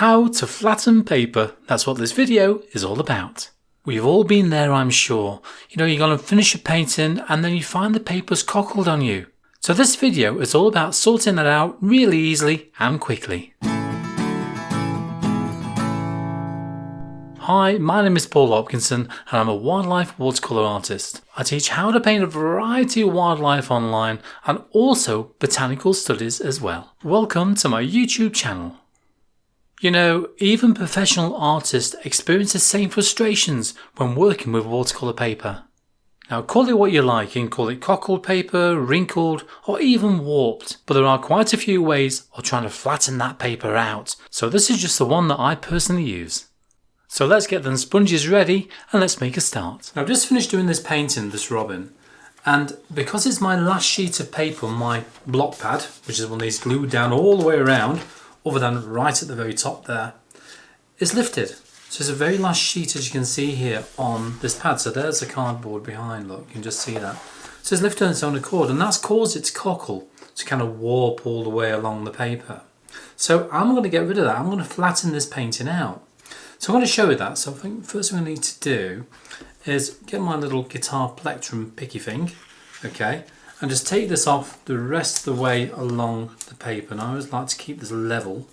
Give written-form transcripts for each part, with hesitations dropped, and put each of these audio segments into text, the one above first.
How to flatten paper. That's what this video is all about. We've all been there, I'm sure. You're going to finish a painting and then you find the paper's cockled on you. So this video is all about sorting that out really easily and quickly. Hi, my name is Paul Hopkinson and I'm a wildlife watercolour artist. I teach how to paint a variety of wildlife online and also botanical studies as well. Welcome to my YouTube channel. Even professional artists experience the same frustrations when working with watercolour paper. Now call it what you like, you can call it cockled paper, wrinkled or even warped, but there are quite a few ways of trying to flatten that paper out, so this is just the one that I personally use. So let's get them sponges ready and let's make a start. Now I've just finished doing this painting, this robin, and because it's my last sheet of paper on my block pad, which is one of these glued down all the way around, other than right at the very top there, it's lifted. So it's a very last sheet, as you can see here on this pad. So there's the cardboard behind, look, you can just see that. So it's lifted on its own accord and that's caused it to cockle, to kind of warp all the way along the paper. So I'm going to get rid of that. I'm going to flatten this painting out. So I'm going to show you that. So I think the first thing I need to do is get my little guitar plectrum picky thing, okay, and just take this off the rest of the way along the paper. And I always like to keep this level.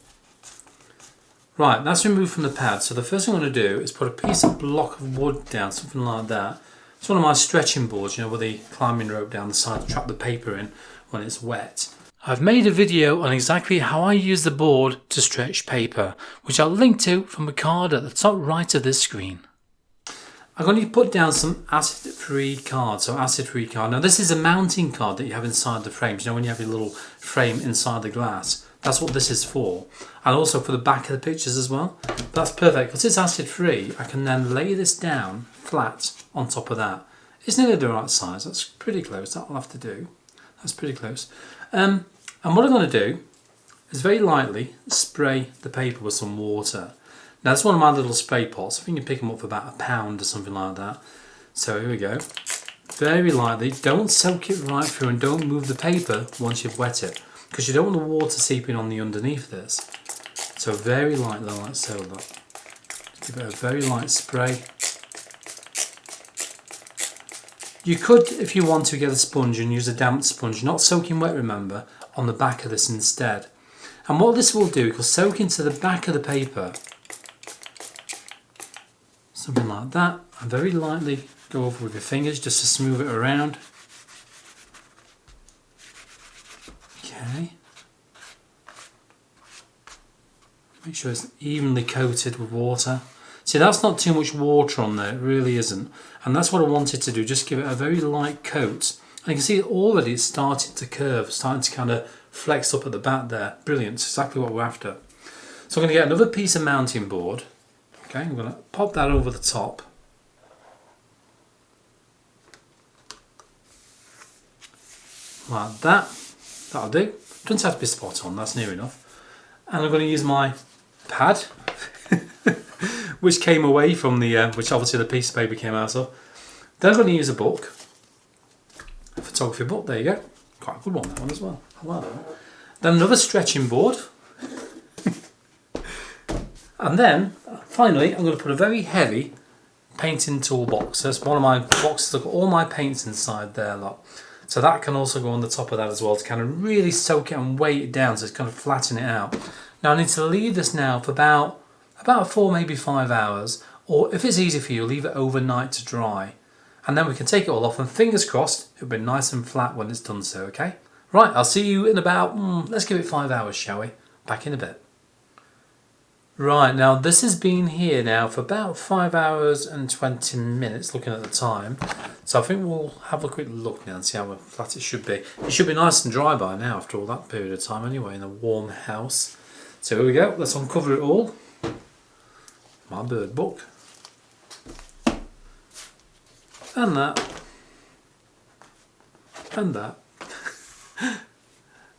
Right, that's removed from the pad. So the first thing I'm going to do is put a piece of block of wood down, something like that. It's one of my stretching boards, with the climbing rope down the side to trap the paper in when it's wet. I've made a video on exactly how I use the board to stretch paper, which I'll link to from a card at the top right of this screen. I'm going to put down some acid-free card, so acid-free card. Now this is a mounting card that you have inside the frames, when you have your little frame inside the glass. That's what this is for. And also for the back of the pictures as well. That's perfect, because it's acid-free, I can then lay this down flat on top of that. It's nearly the right size, that's pretty close, that will have to do. That's pretty close. And what I'm going to do is very lightly spray the paper with some water. Now that's one of my little spray pots. I think you can pick them up for about £1 or something like that. So here we go. Very lightly. Don't soak it right through and don't move the paper once you've wet it, because you don't want the water seeping on the underneath this. So very lightly, like so. Look. Give it a very light spray. You could, if you want to, get a sponge and use a damp sponge, not soaking wet, remember, on the back of this instead. And what this will do, it will soak into the back of the paper. Something like that. And very lightly go over with your fingers just to smooth it around. Okay. Make sure it's evenly coated with water. See, that's not too much water on there, it really isn't. And that's what I wanted to do, just give it a very light coat. And you can see already it's starting to curve, starting to kind of flex up at the back there. Brilliant, it's exactly what we're after. So I'm going to get another piece of mounting board. Okay, I'm going to pop that over the top. Like that. That'll do. Doesn't have to be spot on, that's near enough. And I'm going to use my pad, which came away from the, which obviously the piece of paper came out of. Then I'm going to use a book, a photography book, there you go. Quite a good one, that one as well. I like that one. Then another stretching board. And then, finally, I'm going to put a very heavy painting toolbox. That's one of my boxes, I've got all my paints inside there, look. So that can also go on the top of that as well to kind of really soak it and weigh it down, so it's kind of flatten it out. Now I need to leave this now for about 4, maybe 5 hours, or if it's easy for you, leave it overnight to dry. And then we can take it all off and fingers crossed, it'll be nice and flat when it's done so, okay? Right, I'll see you in about, let's give it 5 hours, shall we? Back in a bit. Right, now this has been here now for about 5 hours and 20 minutes, looking at the time. So I think we'll have a quick look now and see how flat it should be. It should be nice and dry by now after all that period of time anyway, in a warm house. So here we go, let's uncover it all. My bird book. And that. And that.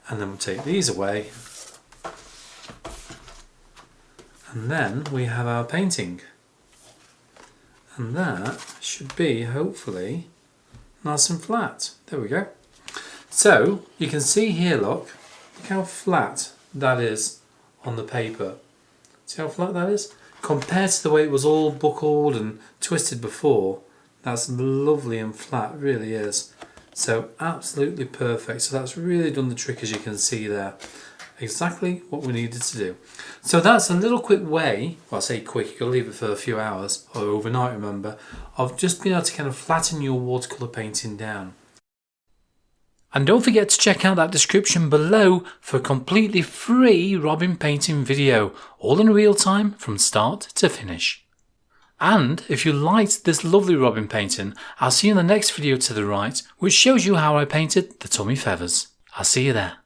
And then we'll take these away. And then we have our painting. And that should be, hopefully, nice and flat. There we go. So, you can see here, look how flat that is on the paper. See how flat that is? Compared to the way it was all buckled and twisted before, that's lovely and flat, it really is. So absolutely perfect. So that's really done the trick, as you can see there. Exactly what we needed to do. So that's a little quick way, well I say quick, you can leave it for a few hours, or overnight remember, of just being able to kind of flatten your watercolour painting down. And don't forget to check out that description below for a completely free Robin painting video, all in real time from start to finish. And if you liked this lovely Robin painting, I'll see you in the next video to the right, which shows you how I painted the tummy feathers. I'll see you there.